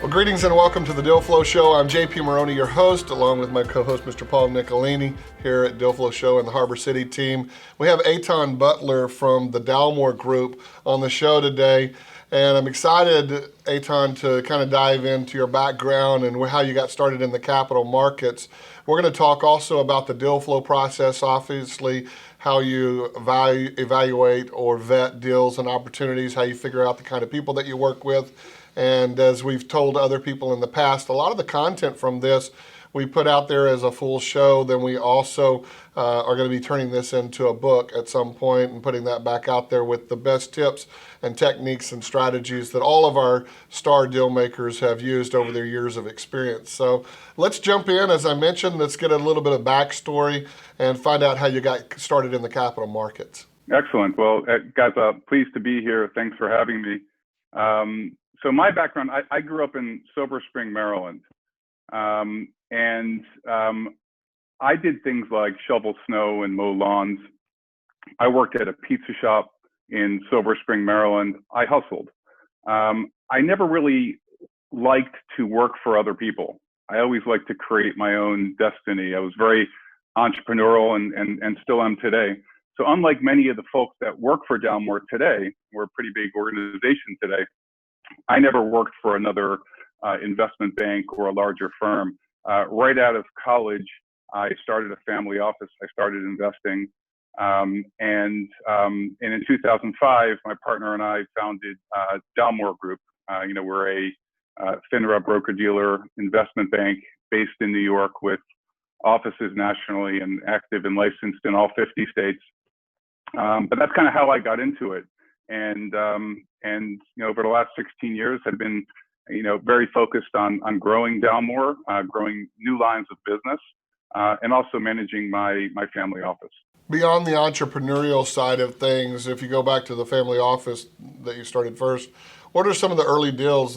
Well, greetings and welcome to the Deal Flow Show. I'm JP Maroney, your host, along with my co-host, Mr. Paul Nicolini, here at Deal Flow Show and the Harbor City team. We have Etan Butler from the Dalmore Group on the show today, and I'm excited, Eitan, to kind of dive into your background and how you got started in the capital markets. We're going to talk also about the deal flow process, obviously, how you evaluate or vet deals and opportunities, how you figure out the kind of people that you work with. And as we've told other people in the past, a lot of the content from this we put out there as a full show. Then we also are going to be turning this into a book at some point and putting that back out there with the best tips and techniques and strategies that all of our star deal makers have used over their years of experience. So let's jump in. As I mentioned, let's get a little bit of backstory and find out how you got started in the capital markets. Excellent. Well, guys, pleased to be here. Thanks for having me. So my background, I grew up in Silver Spring, Maryland. I did things like shovel snow and mow lawns. I worked at a pizza shop in Silver Spring, Maryland. I hustled. I never really liked to work for other people. I always liked to create my own destiny. I was very entrepreneurial and still am today. So unlike many of the folks that work for Dalmore today, we're a pretty big organization today, I never worked for another investment bank or a larger firm. Right out of college, I started a family office. I started investing. And in 2005, my partner and I founded Dalmore Group. We're a FINRA broker-dealer investment bank based in New York with offices nationally and active and licensed in all 50 states. But that's kind of how I got into it. And over the last 16 years, have been, very focused on growing Dalmore, growing new lines of business, and also managing my family office. Beyond the entrepreneurial side of things, if you go back to the family office that you started first, what are some of the early deals,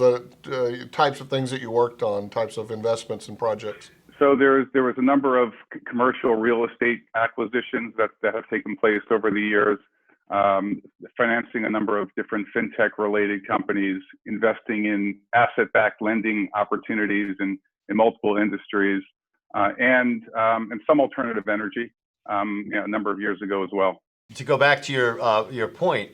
types of things that you worked on, types of investments and projects? So there was a number of commercial real estate acquisitions that have taken place over the years. Financing a number of different fintech-related companies, investing in asset-backed lending opportunities in multiple industries, and some alternative energy a number of years ago as well. To go back to your point,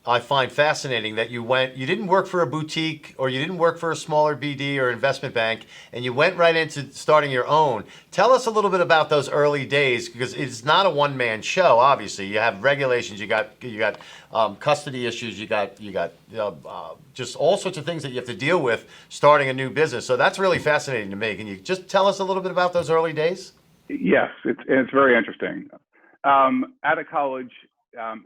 I find fascinating that you didn't work for a boutique or you didn't work for a smaller BD or investment bank, and you went right into starting your own. Tell us a little bit about those early days, because it's not a one-man show. Obviously, you have regulations, you got custody issues, you got just all sorts of things that you have to deal with starting a new business. So that's really fascinating to me. Can you just tell us a little bit about those early days? Yes, it's very interesting. Out of college,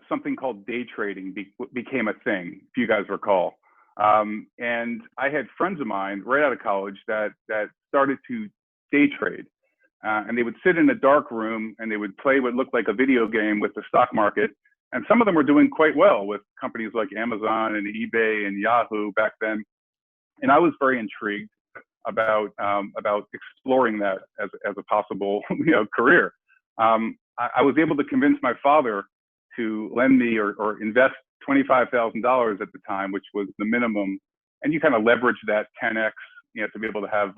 something called day trading became a thing, if you guys recall. And I had friends of mine right out of college that started to day trade. And they would sit in a dark room and they would play what looked like a video game with the stock market. And some of them were doing quite well with companies like Amazon and eBay and Yahoo back then. And I was very intrigued about exploring that as a possible career. I was able to convince my father to lend me or invest $25,000 at the time, which was the minimum, and you kind of leverage that 10x, to be able to have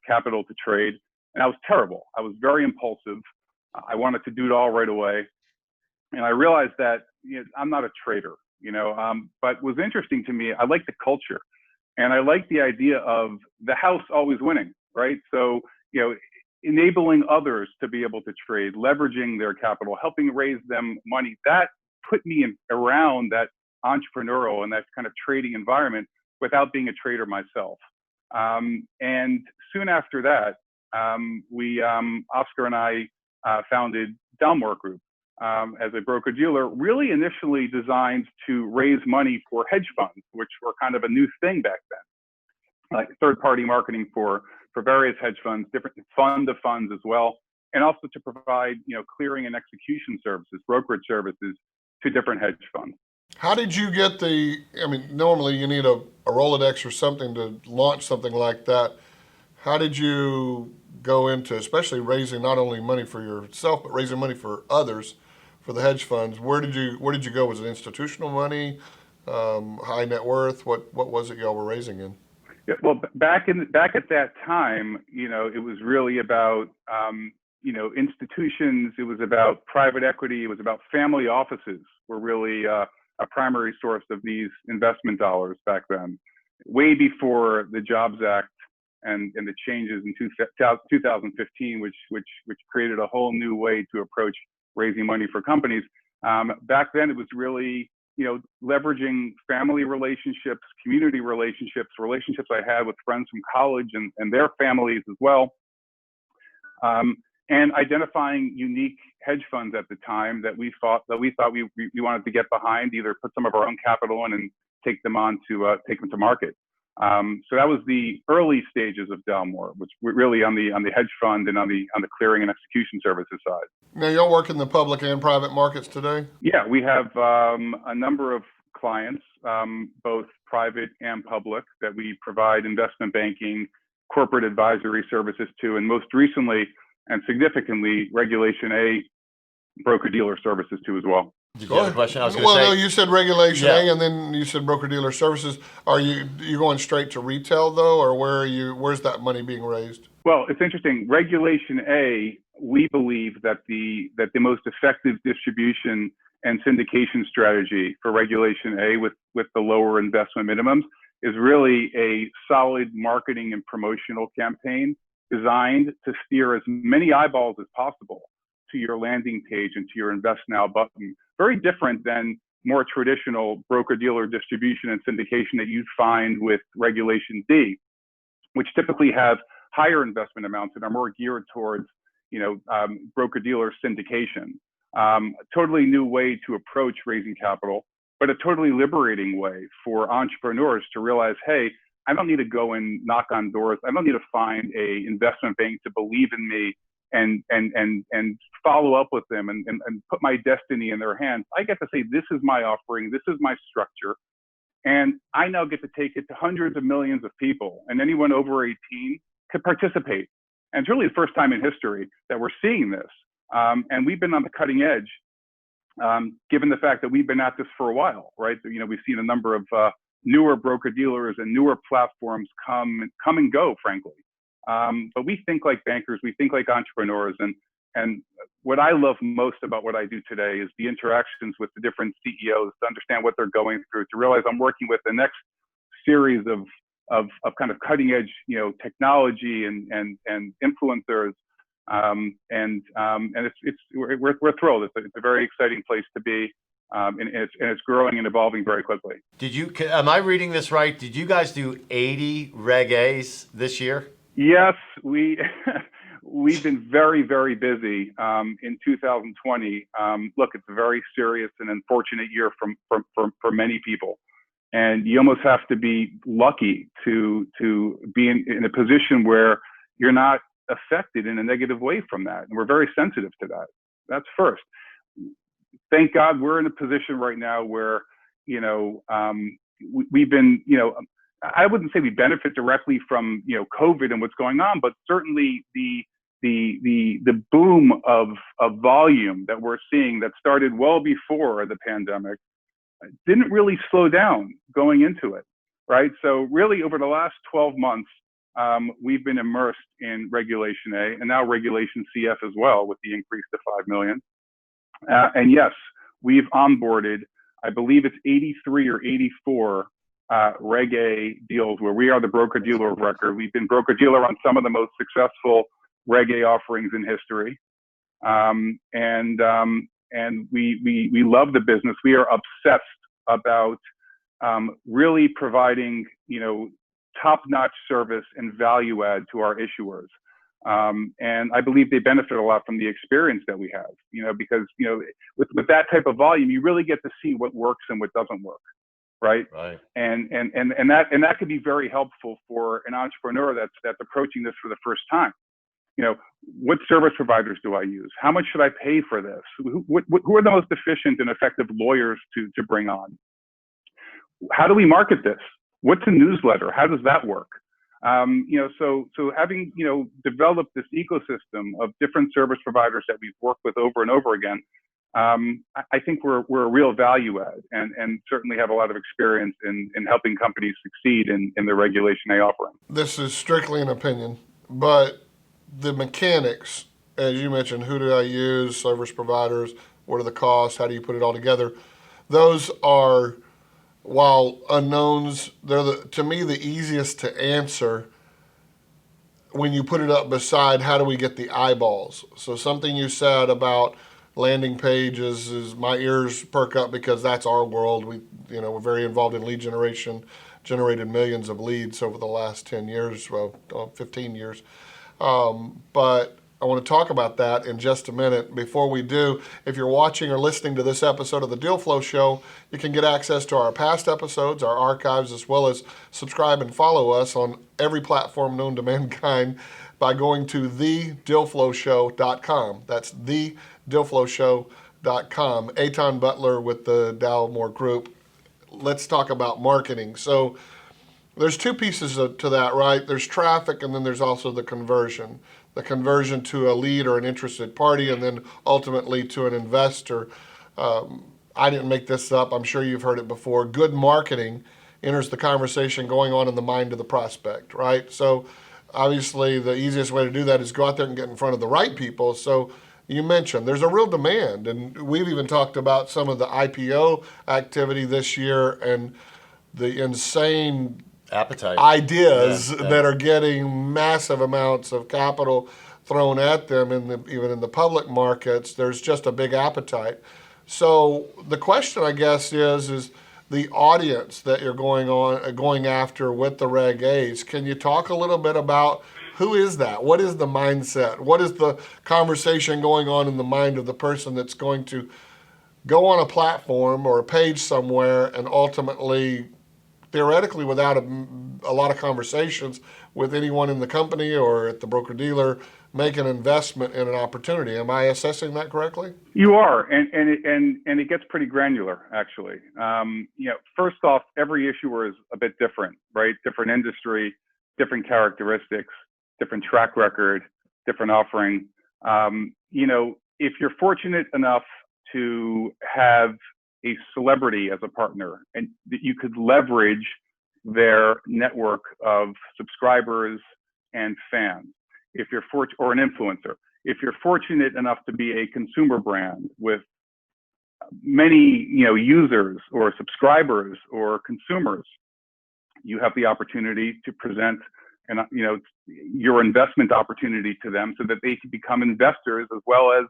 capital to trade. And I was terrible. I was very impulsive. I wanted to do it all right away, and I realized that I'm not a trader, But was interesting to me. I like the culture, and I like the idea of the house always winning, right? So enabling others to be able to trade, leveraging their capital, helping raise them money, that put me around that entrepreneurial and that kind of trading environment without being a trader myself. And soon after that, Oscar and I founded Dalmore Group as a broker-dealer, really initially designed to raise money for hedge funds, which were kind of a new thing back then, like third-party marketing for various hedge funds, different fund of funds as well, and also to provide, clearing and execution services, brokerage services to different hedge funds. How did you get normally you need a Rolodex or something to launch something like that. How did you go into, especially raising not only money for yourself, but raising money for others, for the hedge funds? Where did you go? Was it institutional money, high net worth? What was it y'all were raising in? Yeah, well, back at that time, it was really about institutions. It was about private equity. It was about family offices were really a primary source of these investment dollars back then, way before the Jobs Act and the changes in 2015, which created a whole new way to approach raising money for companies. Back then, it was really leveraging family relationships, community relationships I had with friends from college and their families as well, and identifying unique hedge funds at the time that we thought we wanted to get behind, either put some of our own capital in and take them to market. So that was the early stages of Dalmore, which were really on the hedge fund and on the clearing and execution services side. Now, y'all work in the public and private markets today? Yeah, we have a number of clients, both private and public, that we provide investment banking, corporate advisory services to, and most recently and significantly, Regulation A broker-dealer services to as well. Did you have a question? I was going Well, to say. no, you said Regulation Yeah. A, and then you said broker-dealer services. Are you going straight to retail, though, or where's that money being raised? Well, it's interesting. Regulation A, we believe that the most effective distribution and syndication strategy for Regulation A with the lower investment minimums is really a solid marketing and promotional campaign designed to steer as many eyeballs as possible to your landing page and to your Invest Now button. Very different than more traditional broker-dealer distribution and syndication that you'd find with Regulation D, which typically have higher investment amounts and are more geared towards, broker-dealer syndication. Totally new way to approach raising capital, but a totally liberating way for entrepreneurs to realize, hey, I don't need to go and knock on doors. I don't need to find a investment bank to believe in me and follow up with them and put my destiny in their hands. I get to say, this is my offering, this is my structure, and I now get to take it to hundreds of millions of people, and anyone over 18 could participate. And it's really the first time in history that we're seeing this. And we've been on the cutting edge, given the fact that we've been at this for a while, right? So, we've seen a number of newer broker dealers and newer platforms come and go, frankly. But we think like bankers, we think like entrepreneurs, and what I love most about what I do today is the interactions with the different CEOs to understand what they're going through, to realize I'm working with the next series of kind of cutting edge, technology and influencers, and we're thrilled. It's a very exciting place to be. And it's growing and evolving very quickly. Am I reading this right? Did you guys do 80 Reg A's this year? Yes, we've been very, very busy in 2020. Look, it's a very serious and unfortunate year for many people, and you almost have to be lucky to be in a position where you're not affected in a negative way from that, and we're very sensitive to that. That's first. Thank God we're in a position right now where, we've been, I wouldn't say we benefit directly from, COVID and what's going on, but certainly the boom of volume that we're seeing that started well before the pandemic didn't really slow down going into it, right? So really over the last 12 months, we've been immersed in Regulation A and now Regulation CF as well with the increase to 5 million. And yes, we've onboarded, I believe it's 83 or 84 Reg A deals where we are the broker-dealer of record. We've been broker-dealer on some of the most successful Reg A offerings in history. And we love the business. We are obsessed about really providing, top-notch service and value add to our issuers. And I believe they benefit a lot from the experience that we have, because, with that type of volume, you really get to see what works and what doesn't work. Right. And that could be very helpful for an entrepreneur that's approaching this for the first time. What service providers do I use? How much should I pay for this? Who are the most efficient and effective lawyers to bring on? How do we market this? What's a newsletter? How does that work? So having, developed this ecosystem of different service providers that we've worked with over and over again, I think we're a real value add, and certainly have a lot of experience in helping companies succeed in their Regulation A offering. This is strictly an opinion, but the mechanics, as you mentioned, who do I use, service providers, what are the costs, how do you put it all together? Those are, while unknowns, they're to me the easiest to answer when you put it up beside how do we get the eyeballs. So something you said about landing pages is my ears perk up because that's our world. We're very involved in lead generation, generated millions of leads over the last 10 years, 15 years. But I want to talk about that in just a minute. Before we do, if you're watching or listening to this episode of the Deal Flow Show, you can get access to our past episodes, our archives, as well as subscribe and follow us on every platform known to mankind by going to thedealflowshow.com. That's thedealflowshow.com. Etan Butler with the Dalmore Group. Let's talk about marketing. So there's two pieces to that, right? There's traffic, and then there's also the conversion. The conversion to a lead or an interested party, and then ultimately to an investor. I didn't make this up. I'm sure you've heard it before. Good marketing enters the conversation going on in the mind of the prospect, right? So obviously the easiest way to do that is go out there and get in front of the right people. So you mentioned there's a real demand, and we've even talked about some of the IPO activity this year and the insane appetite ideas that are getting massive amounts of capital thrown at them even in the public markets. There's just a big appetite. So the question, I guess, is the audience that you're going after with the Reg A's. Can you talk a little bit about who is that? What is the mindset? What is the conversation going on in the mind of the person that's going to go on a platform or a page somewhere and ultimately, theoretically, without a lot of conversations with anyone in the company or at the broker-dealer, make an investment in an opportunity? Am I assessing that correctly? You are, and it gets pretty granular, actually. First off, every issuer is a bit different, right? Different industry, different characteristics, different track record, different offering. If you're fortunate enough to have a celebrity as a partner and that you could leverage their network of subscribers and fans, if you're or an influencer, if you're fortunate enough to be a consumer brand with many users or subscribers or consumers, you have the opportunity to present your investment opportunity to them so that they can become investors as well as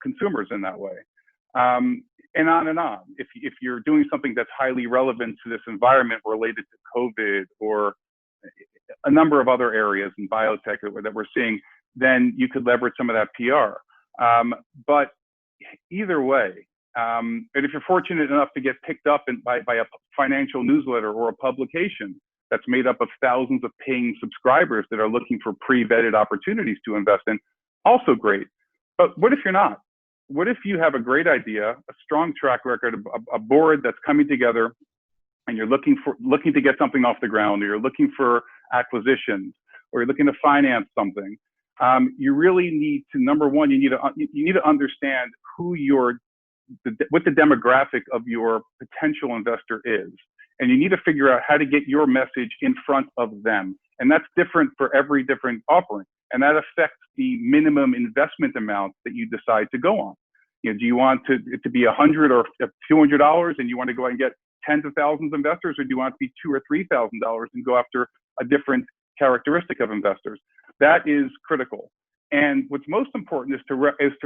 consumers in that way. And on and on. If you're doing something that's highly relevant to this environment related to COVID or a number of other areas in biotech that we're seeing, then you could leverage some of that PR. But either way, and if you're fortunate enough to get picked up by a financial newsletter or a publication that's made up of thousands of paying subscribers that are looking for pre-vetted opportunities to invest in, also great. But what if you're not? What if you have a great idea, a strong track record, a board that's coming together, and you're looking to get something off the ground, or you're looking for acquisitions, or you're looking to finance something? You really need to, number one, you need to understand what the demographic of your potential investor is, and you need to figure out how to get your message in front of them. And that's different for every different offering, and that affects the minimum investment amount that you decide to go on. Do you want it to be $100 or $200, and you want to go out and get tens of thousands of investors, or do you want it to be $2,000 or $3,000 and go after a different characteristic of investors? That is critical. And what's most important is to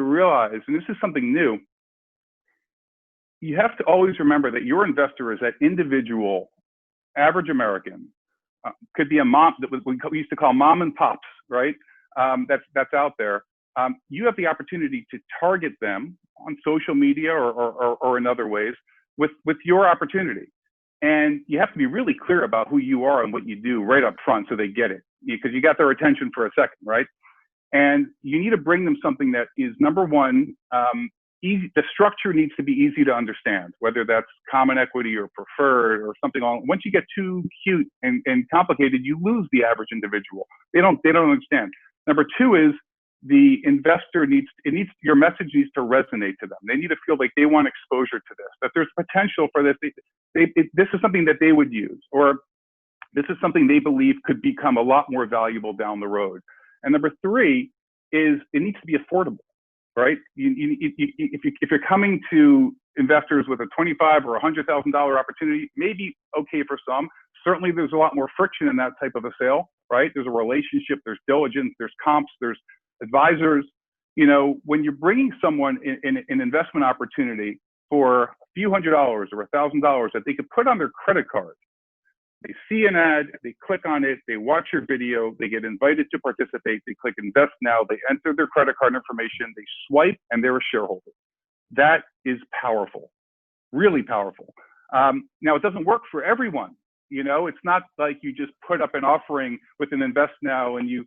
realize, and this is something new, you have to always remember that your investor is that individual, average American, could be a mom that we used to call mom and pops, right? That's out there. You have the opportunity to target them on social media or in other ways with your opportunity. And you have to be really clear about who you are and what you do right up front so they get it, because you got their attention for a second, right? And you need to bring them something that is, number one, easy. The structure needs to be easy to understand, whether that's common equity or preferred or something. Once you get too cute and complicated, you lose the average individual. They don't understand. Number two is the investor your message needs to resonate to them. They need to feel like they want exposure to this, that there's potential for this. This is something that they would use, or this is something they believe could become a lot more valuable down the road. And number three is it needs to be affordable, right? If you're coming to investors with a $25,000 or $100,000 opportunity, maybe okay for some. Certainly there's a lot more friction in that type of a sale, right? There's a relationship, there's diligence, there's comps, there's advisors. You know, when you're bringing someone in an investment opportunity for a few $100s or $1,000 that they could put on their credit card, they see an ad, they click on it, they watch your video, they get invited to participate, they click invest now, they enter their credit card information, they swipe, and they're a shareholder. That is powerful, really powerful. Now, it doesn't work for everyone. You know, it's not like you just put up an offering with an invest now and you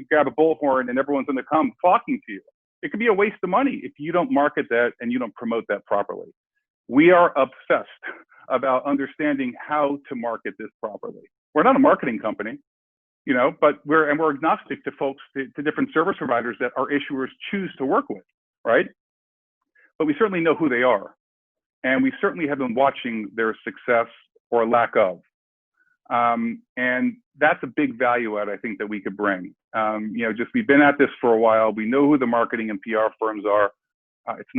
grab a bullhorn and everyone's going to come flocking to you. It could be a waste of money if you don't market that and you don't promote that properly. We are obsessed about understanding how to market this properly. We're not a marketing company, you know, but we're agnostic to folks, to different service providers that our issuers choose to work with, right? But we certainly know who they are. And we certainly have been watching their success or lack of. And that's a big value add, I think, that we could bring. You know, just we've been at this for a while. We know who the marketing and PR firms are. It's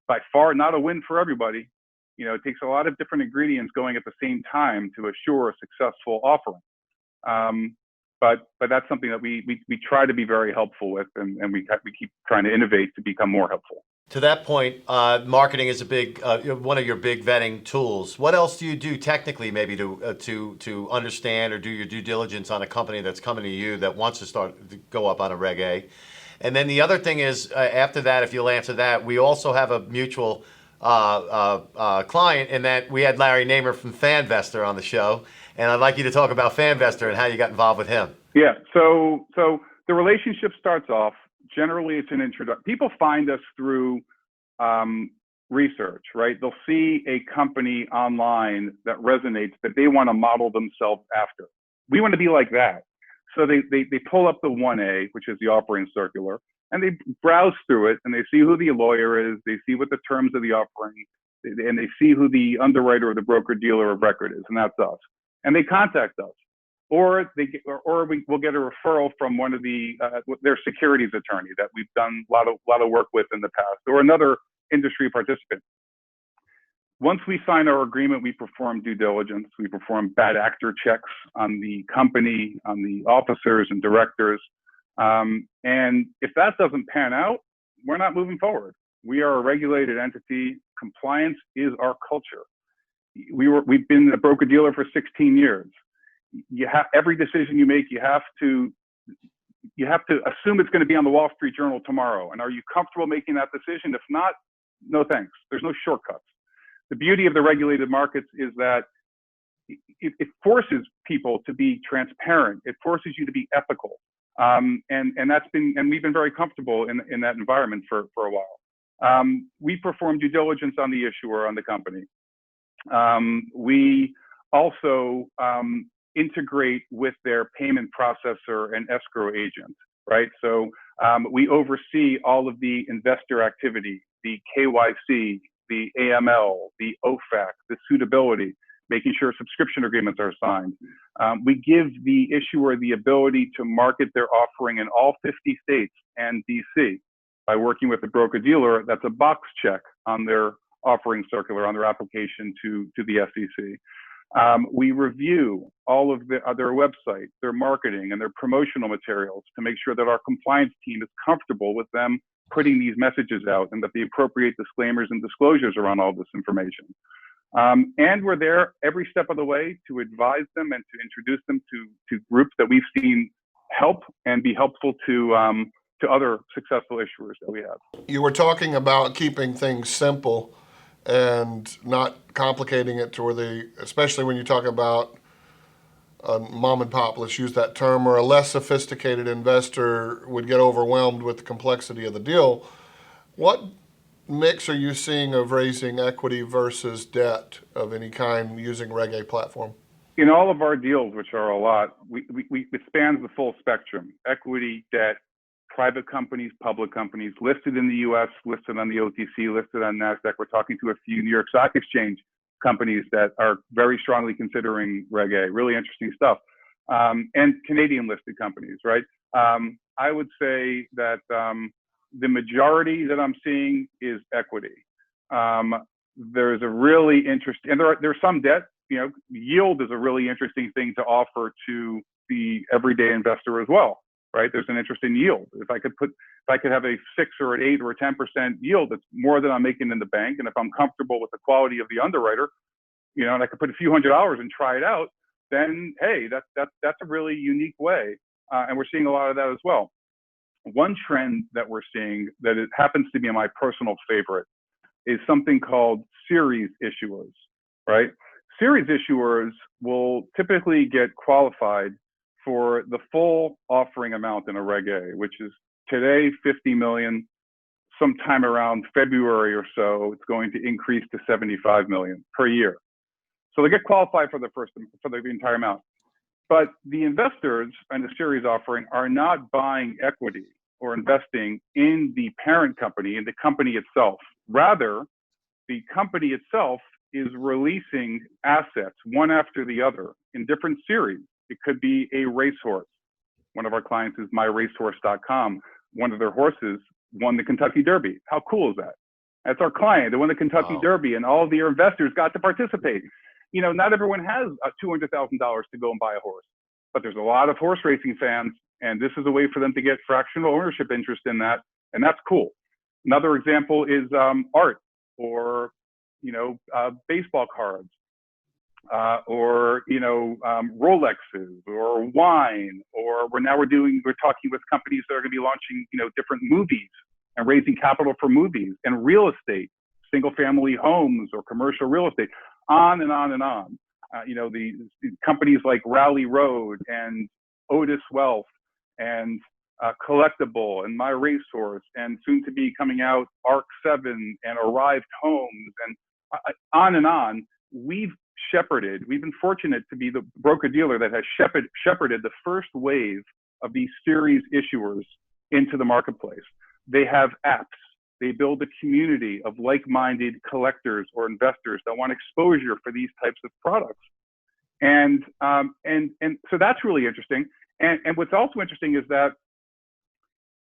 by far not a win for everybody. You know, it takes a lot of different ingredients going at the same time to assure a successful offering. But that's something that we try to be very helpful with, and we keep trying to innovate to become more helpful. To that point, marketing is a big one of your big vetting tools. What else do you do technically, maybe to understand or do your due diligence on a company that's coming to you that wants to go up on a Reg A? And then the other thing is, after that, if you'll answer that, we also have a mutual client in that we had Larry Namer from FanVestor on the show, and I'd like you to talk about FanVestor and how you got involved with him. Yeah. So the relationship starts off. Generally, it's an introduction. People find us through research, right? They'll see a company online that resonates that they want to model themselves after. We want to be like that. So they pull up the 1A, which is the offering circular, and they browse through it, and they see who the lawyer is, they see what the terms of the offering, and they see who the underwriter or the broker dealer of record is, and that's us. And they contact us. Or we will get a referral from one of their securities attorney that we've done a lot of work with in the past, or another industry participant. Once we sign our agreement, we perform due diligence. We perform bad actor checks on the company, on the officers and directors. And if that doesn't pan out, we're not moving forward. We are a regulated entity. Compliance is our culture. We've been a broker dealer for 16 years. Every decision you make, you have to assume it's going to be on the Wall Street Journal tomorrow. And are you comfortable making that decision? If not, no thanks. There's no shortcuts. The beauty of the regulated markets is that it forces people to be transparent. It forces you to be ethical. And we've been very comfortable in that environment for a while. We perform due diligence on the issuer, on the company. We also integrate with their payment processor and escrow agent, right? So we oversee all of the investor activity, the KYC, the AML, the OFAC, the suitability, making sure subscription agreements are signed. We give the issuer the ability to market their offering in all 50 states and DC by working with the broker dealer. That's a box check on their offering circular, on their application to the SEC. We review all of their website, their marketing, and their promotional materials to make sure that our compliance team is comfortable with them putting these messages out and that the appropriate disclaimers and disclosures are on all this information. And we're there every step of the way to advise them and to introduce them to groups that we've seen help and be helpful to other successful issuers that we have. You were talking about keeping things simple and not complicating it to where especially when you talk about a mom and pop, let's use that term, or a less sophisticated investor would get overwhelmed with the complexity of the deal. What mix are you seeing of raising equity versus debt of any kind using Reg A platform? In all of our deals, which are a lot, it spans the full spectrum: equity, debt, private companies, public companies, listed in the US, listed on the OTC, listed on NASDAQ. We're talking to a few New York Stock Exchange companies that are very strongly considering Reg A. Really interesting stuff. And Canadian listed companies, right? I would say that the majority that I'm seeing is equity. There's a really interesting, and there's some debt. Yield is a really interesting thing to offer to the everyday investor as well, right? There's an interest in yield. If I could have a 6 or an 8 or a 10% yield, that's more than I'm making in the bank. And if I'm comfortable with the quality of the underwriter, and I could put a few $100s and try it out, then hey, that's a really unique way. And we're seeing a lot of that as well. One trend that we're seeing that it happens to be my personal favorite is something called series issuers, right? Series issuers will typically get qualified for the full offering amount in a Reg A, which is today 50 million. Sometime around February or so, it's going to increase to 75 million per year. So they get qualified for the entire amount. But the investors in the series offering are not buying equity or investing in the parent company, in the company itself. Rather, the company itself is releasing assets one after the other in different series. It could be a racehorse. One of our clients is myracehorse.com. One of their horses won the Kentucky Derby. How cool is that? That's our client. They won the Kentucky Derby, and all of their investors got to participate. Not everyone has $200,000 to go and buy a horse, but there's a lot of horse racing fans, and this is a way for them to get fractional ownership interest in that, and that's cool. Another example is art, or baseball cards, or Rolexes, or wine, or we're talking with companies that are going to be launching different movies and raising capital for movies, and real estate, single family homes or commercial real estate, on and on and on. The companies like Rally Road and Otis Wealth and Collectible and My Racehorse, and soon to be coming out Arc 7 and Arrived Homes, and on and on. We've been fortunate to be the broker dealer that has shepherded the first wave of these series issuers into the marketplace. They have apps. They build a community of like-minded collectors or investors that want exposure for these types of products. And so that's really interesting. And what's also interesting is that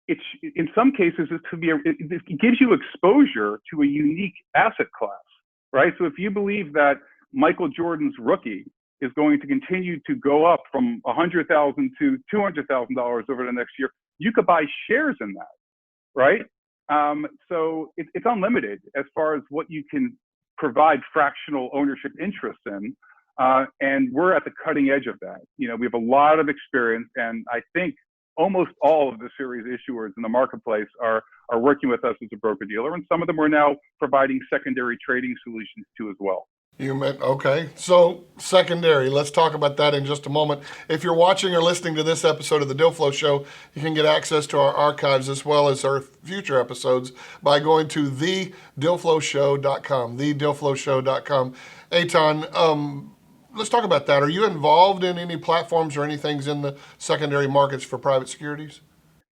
it's, in some cases, it gives you exposure to a unique asset class, right? So if you believe that Michael Jordan's rookie is going to continue to go up from $100,000 to $200,000 over the next year, you could buy shares in that, right? So it's unlimited as far as what you can provide fractional ownership interest in. And we're at the cutting edge of that. We have a lot of experience, and I think almost all of the series issuers in the marketplace are working with us as a broker dealer, and some of them are now providing secondary trading solutions too as well. Okay. So secondary, let's talk about that in just a moment. If you're watching or listening to this episode of the Deal Flow Show, you can get access to our archives as well as our future episodes by going to thedealflowshow.com, thedealflowshow.com. Eitan, let's talk about that. Are you involved in any platforms or anything in the secondary markets for private securities?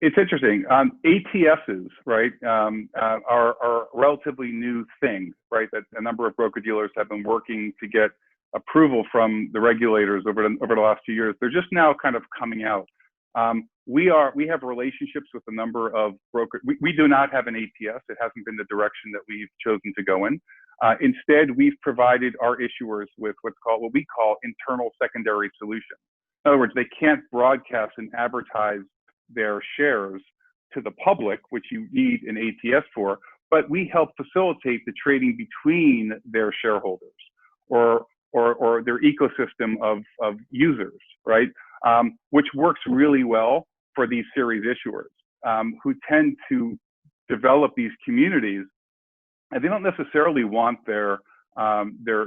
It's interesting. ATSs, right, are a relatively new thing, right? That a number of broker dealers have been working to get approval from the regulators over the last few years. They're just now kind of coming out. We have relationships with a number of brokers. We do not have an ATS. It hasn't been the direction that we've chosen to go in. Instead, we've provided our issuers with what we call internal secondary solutions. In other words, they can't broadcast and advertise their shares to the public, which you need an ATS for, but we help facilitate the trading between their shareholders or their ecosystem of users, right? Which works really well for these series issuers who tend to develop these communities, and they don't necessarily want their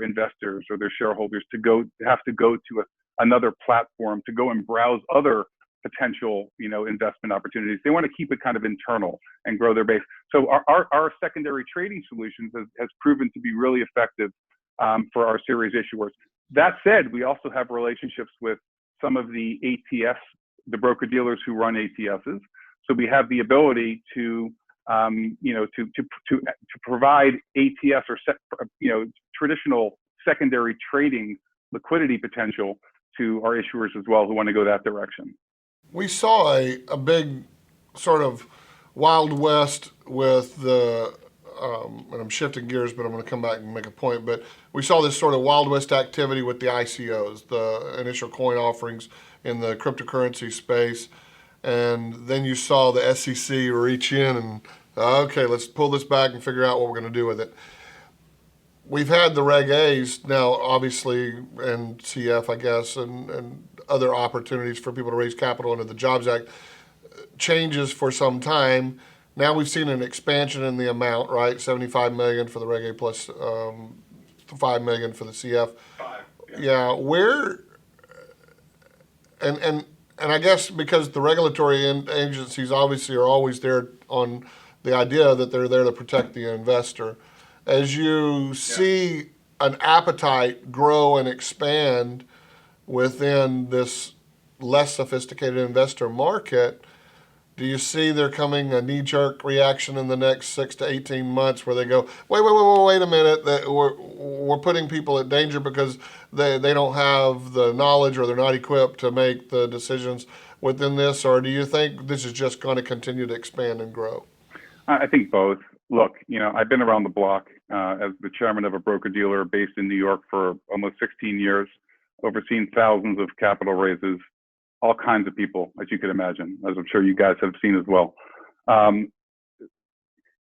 investors or their shareholders to have to go to another platform to go and browse other potential, investment opportunities. They want to keep it kind of internal and grow their base. So our secondary trading solutions has proven to be really effective for our series issuers. That said, we also have relationships with some of the ATS, the broker dealers who run ATSs. So we have the ability to to provide ATS or traditional secondary trading liquidity potential to our issuers as well who want to go that direction. We saw a big sort of Wild West with the, and I'm shifting gears, but I'm going to come back and make a point. But we saw this sort of Wild West activity with the ICOs, the initial coin offerings in the cryptocurrency space. And then you saw the SEC reach in and, okay, let's pull this back and figure out what we're going to do with it. We've had the Reg A's now, obviously, and CF, I guess, and other opportunities for people to raise capital under the Jobs Act changes for some time. Now we've seen an expansion in the amount, right? $75 million for the Reg A plus $5 million for the CF. Yeah, where, and I guess because the regulatory agencies obviously are always there on the idea that they're there to protect the investor. As you see an appetite grow and expand within this less sophisticated investor market, do you see there coming a knee-jerk reaction in the next 6 to 18 months where they go, wait a minute, that we're putting people at danger because they don't have the knowledge or they're not equipped to make the decisions within this? Or do you think this is just going to continue to expand and grow? I think both. Look, I've been around the block as the chairman of a broker-dealer based in New York for almost 16 years, overseen thousands of capital raises, all kinds of people, as you could imagine, as I'm sure you guys have seen as well.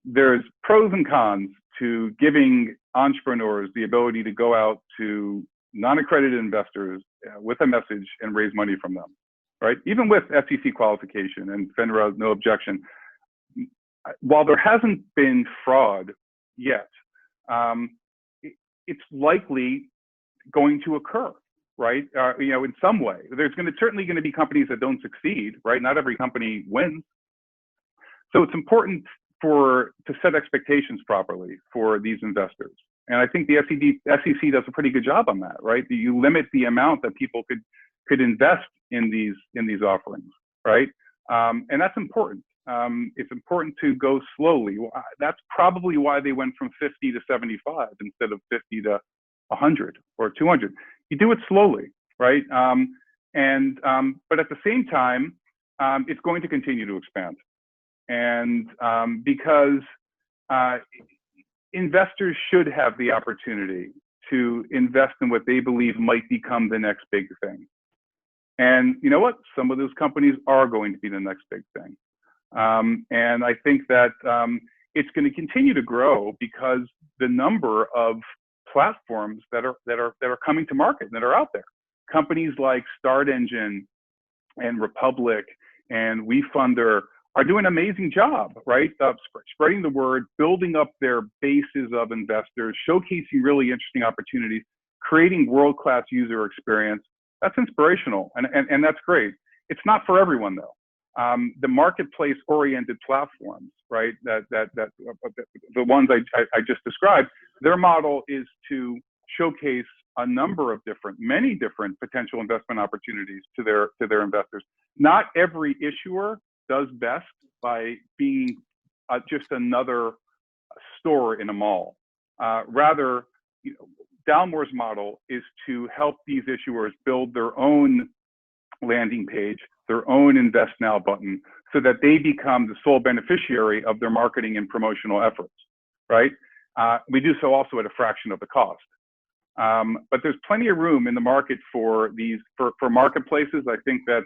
There's pros and cons to giving entrepreneurs the ability to go out to non-accredited investors with a message and raise money from them, right? Even with SEC qualification and FINRA, no objection. While there hasn't been fraud yet, it's likely going to occur, right? In some way. There's certainly going to be companies that don't succeed, right? Not every company wins. So it's important to set expectations properly for these investors. And I think the SEC does a pretty good job on that, right? You limit the amount that people could invest in these offerings, right? And that's important. It's important to go slowly. That's probably why they went from 50 to 75 instead of 50 to 100 or 200. You do it slowly, right? But at the same time, it's going to continue to expand. And because investors should have the opportunity to invest in what they believe might become the next big thing. And you know what? Some of those companies are going to be the next big thing. And I think that it's going to continue to grow because the number of platforms that are coming to market and that are out there, companies like Start Engine and Republic and WeFunder are doing an amazing job, right? Spreading the word, building up their bases of investors, showcasing really interesting opportunities, creating world-class user experience. That's inspirational, and that's great. It's not for everyone though. The marketplace-oriented platforms, right? The ones I just described, their model is to showcase many different potential investment opportunities to their investors. Not every issuer does best by being just another store in a mall. Rather, Dalmore's model is to help these issuers build their own landing page, their own Invest Now button, so that they become the sole beneficiary of their marketing and promotional efforts, right? We do so also at a fraction of the cost. But there's plenty of room in the market for marketplaces. I think that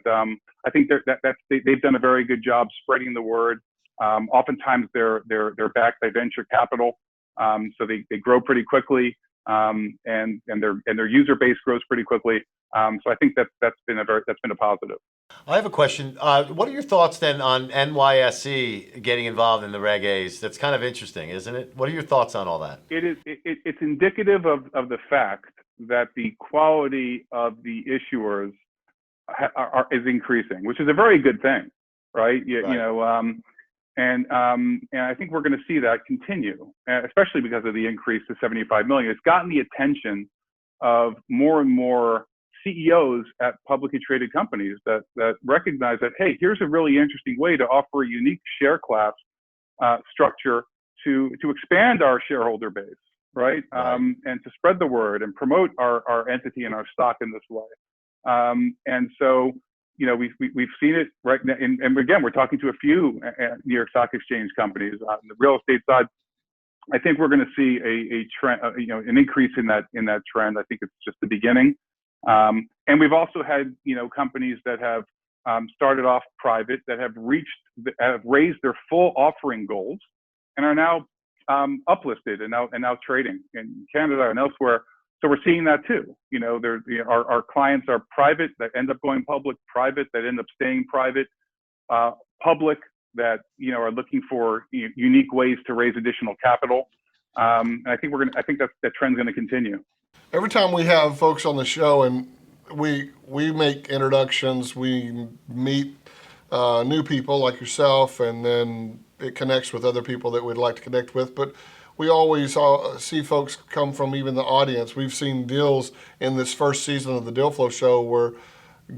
they've done a very good job spreading the word. Oftentimes they're backed by venture capital, so they grow pretty quickly, and their user base grows pretty quickly. So I think that's been a positive. I have a question. What are your thoughts then on NYSE getting involved in the Reg A's? That's kind of interesting, isn't it? What are your thoughts on all that? It's indicative of the fact that the quality of the issuers is increasing, which is a very good thing, right? And I think we're going to see that continue, especially because of the increase to 75 million. It's gotten the attention of more and more CEOs at publicly traded companies that recognize that, hey, here's a really interesting way to offer a unique share class structure to expand our shareholder base, right? And to spread the word and promote our entity and our stock in this way. And so, we've seen it right now. And again, we're talking to a few New York Stock Exchange companies on the real estate side. I think we're going to see a trend, an increase in that trend. I think it's just the beginning. And we've also had, companies that have started off private, that have raised their full offering goals and are now uplisted and now trading in Canada and elsewhere. So we're seeing that too. Our clients are private that end up going public, private that end up staying private, public that are looking for unique ways to raise additional capital. And I think that trend's going to continue. Every time we have folks on the show and we make introductions, we meet new people like yourself, and then it connects with other people that we'd like to connect with. But we always see folks come from even the audience. We've seen deals in this first season of the Deal Flow Show where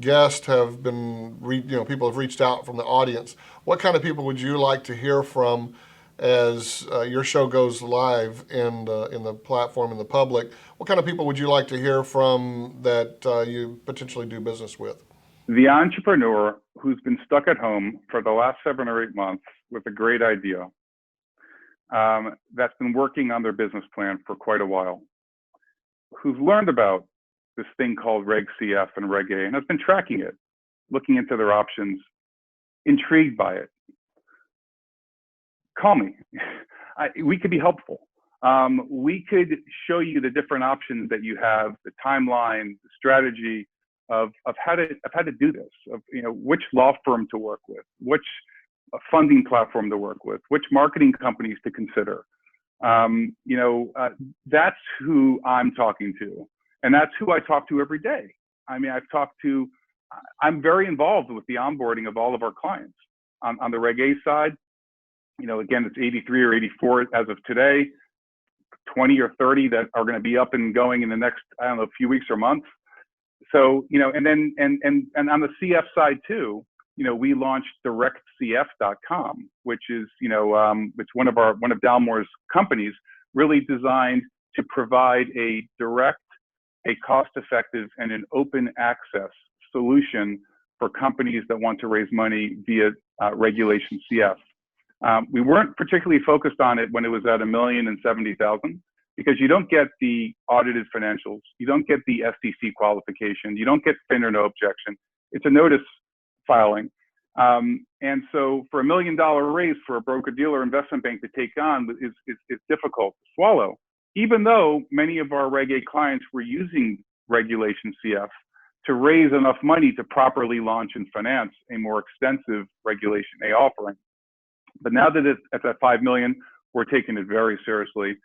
guests have been, people have reached out from the audience. What kind of people would you like to hear from as your show goes live in the platform, in the public? What kind of people would you like to hear from that you potentially do business with? The entrepreneur who's been stuck at home for the last 7 or 8 months with a great idea, that's been working on their business plan for quite a while, who's learned about this thing called Reg CF and Reg A and has been tracking it, looking into their options, intrigued by it. Call me. We could be helpful. We could show you the different options that you have, the timeline, the strategy of how to do this, of which law firm to work with, which funding platform to work with, which marketing companies to consider. That's who I'm talking to, and that's who I talk to every day. I mean, I'm very involved with the onboarding of all of our clients on the Reg A side. Again, it's 83 or 84 as of today, 20 or 30 that are going to be up and going in the next, few weeks or months. So, and on the CF side too, we launched directcf.com, which is, it's one of Dalmore's companies, really designed to provide a direct, a cost-effective, and an open access solution for companies that want to raise money via Regulation CF. We weren't particularly focused on it when it was at $1,070,000 because you don't get the audited financials, you don't get the SEC qualification, you don't get FIN or no objection. It's a notice filing. And so for $1 million raise for a broker-dealer investment bank to take on is difficult to swallow, even though many of our Reg A clients were using Regulation CF to raise enough money to properly launch and finance a more extensive Regulation A offering. But now that it's at that $5 million, we're taking it very seriously.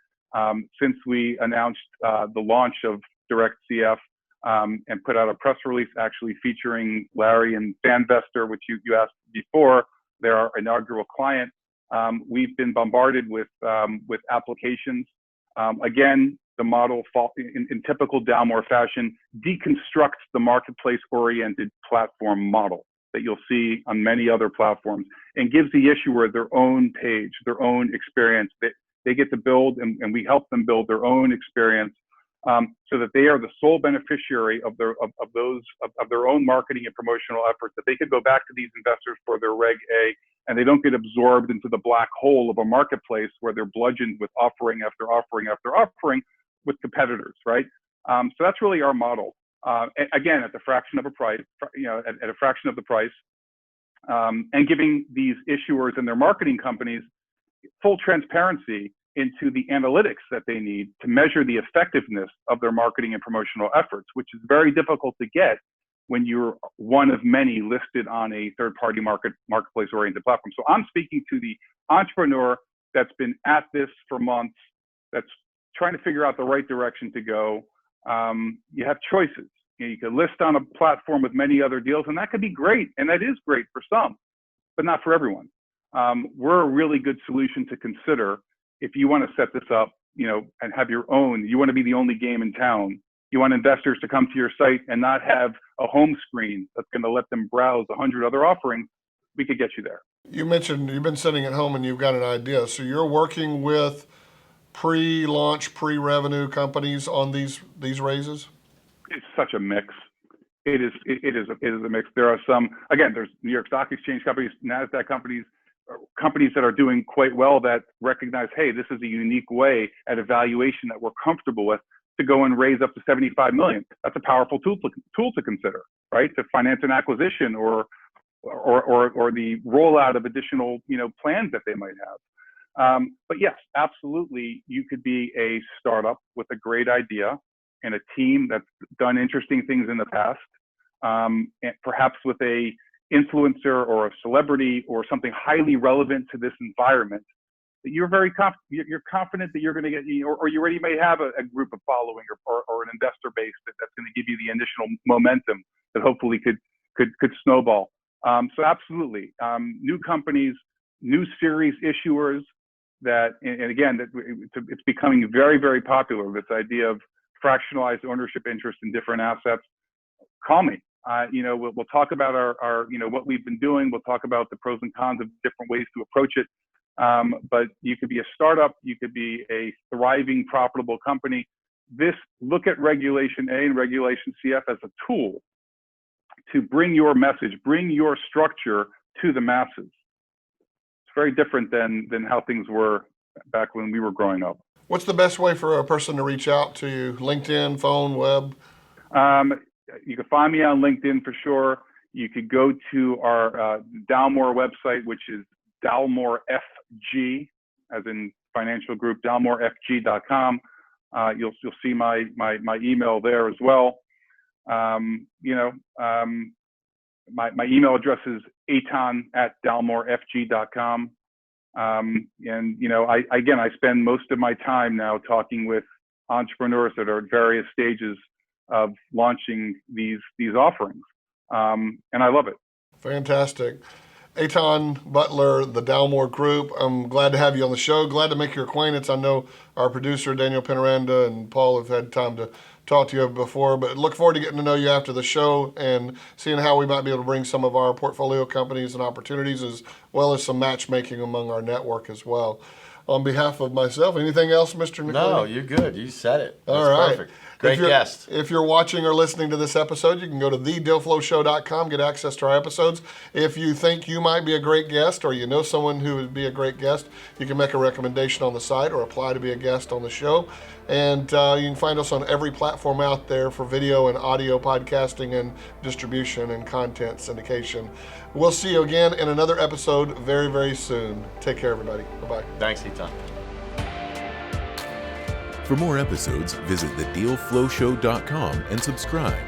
Since we announced the launch of Direct CF and put out a press release actually featuring Larry and Fanvestor, which you asked before, they're our inaugural client. We've been bombarded with applications. Again, the model, in typical Dalmore fashion, deconstructs the marketplace-oriented platform model that you'll see on many other platforms and gives the issuer their own page, their own experience. They get to build, and we help them build their own experience so that they are the sole beneficiary of their own marketing and promotional efforts, that they could go back to these investors for their Reg A, and they don't get absorbed into the black hole of a marketplace where they're bludgeoned with offering after offering after offering with competitors, right? So that's really our model. Again, at the fraction of a price, at a fraction of the price, and giving these issuers and their marketing companies full transparency into the analytics that they need to measure the effectiveness of their marketing and promotional efforts, which is very difficult to get when you're one of many listed on a third-party marketplace-oriented platform. So I'm speaking to the entrepreneur that's been at this for months, that's trying to figure out the right direction to go. You have choices. You can list on a platform with many other deals, and that could be great, and that is great for some, but not for everyone. We're a really good solution to consider if you want to set this up, and have your own. You want to be the only game in town. You want investors to come to your site and not have a home screen that's going to let them browse 100 other offerings. We could get you there. You mentioned you've been sitting at home and you've got an idea. So you're working with pre-launch, pre-revenue companies on these raises? It's such a mix. It is a mix. There are some, again, there's New York Stock Exchange companies, NASDAQ companies that are doing quite well that recognize, hey, this is a unique way at a valuation that we're comfortable with to go and raise up to 75 million. That's a powerful tool to consider, right? To finance an acquisition or the rollout of additional, plans that they might have. But yes, absolutely, you could be a startup with a great idea and a team that's done interesting things in the past, and perhaps with a influencer or a celebrity or something highly relevant to this environment that you're you're confident that you're going to get, or you already may have a group of following or an investor base that's going to give you the additional momentum that hopefully could snowball. So absolutely, new companies, new series issuers that, and again, it's becoming very, very popular, this idea of fractionalized ownership interest in different assets. Call me. We'll talk about our what we've been doing. We'll talk about the pros and cons of different ways to approach it. But you could be a startup. You could be a thriving, profitable company. Look at Regulation A and Regulation CF as a tool to bring your message, bring your structure to the masses. It's very different than how things were back when we were growing up. What's the best way for a person to reach out to you? LinkedIn, phone, web? You can find me on LinkedIn for sure. You could go to our Dalmore website, which is Dalmore FG, as in financial group, dalmorefg.com. You'll see my email there as well. My email address is Eitan@dalmorefg.com. I spend most of my time now talking with entrepreneurs that are at various stages of launching these offerings. And I love it. Fantastic. Etan Butler, the Dalmore Group, I'm glad to have you on the show. Glad to make your acquaintance. I know our producer, Daniel Penaranda, and Paul have had time to talk to you before, but look forward to getting to know you after the show and seeing how we might be able to bring some of our portfolio companies and opportunities, as well as some matchmaking among our network as well. On behalf of myself, anything else, Mr. Nicole? No, you're good. You said it. That's all right. Perfect. Great guest. If you're watching or listening to this episode, you can go to thedealflowshow.com, get access to our episodes. If you think you might be a great guest or you know someone who would be a great guest, you can make a recommendation on the site or apply to be a guest on the show. And you can find us on every platform out there for video and audio podcasting and distribution and content syndication. We'll see you again in another episode very, very soon. Take care, everybody. Bye-bye. Thanks, Eitan. For more episodes, visit thedealflowshow.com and subscribe.